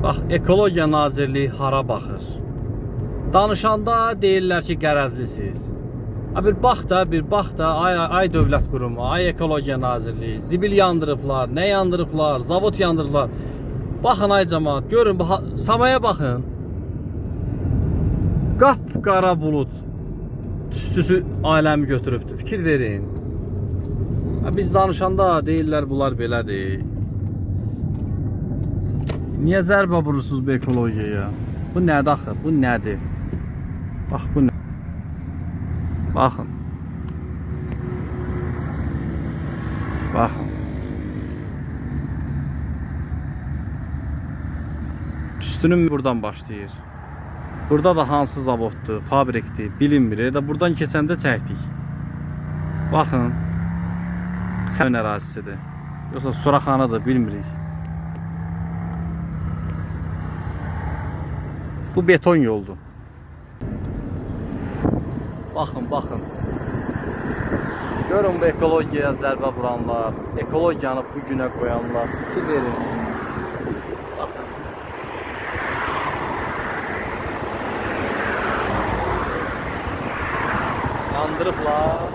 Bax, Ekologiya Nazirliyi hara baxır? Danışanda deyirlər ki, qərəzlisiz. Bir bax da, ay dövlət qurumu, ay Ekologiya Nazirliyi, zibil yandırıblar, nə yandırıblar, zavod yandırıblar. Baxın ay cəmaət, görün, samaya baxın. Qapqara bulut tüstüsü aləmi götürübdür. Fikir verin. Biz danışanda deyirlər bunlar belədir. Niyə zərbə vurursunuz bu ekologiyaya? Bu nədir axı? Bu nədir? Bax bu nə? Baxın. Baxın. Tüstünün buradan başlayır. Burada da hansı zavoddur, fabrikdir, bilinmir. Buradan keçəndə çəkdik. Baxın. Xəmin ərazisidir. Yoxsa suraxanadır, bilmirik. Bu beton yoldur. Baxın. Görün bu ekologiyaya zərbə vuranlar, ekologiyanı bu günə qoyanlar. Fikir verin. Baxın. Yandırıblar.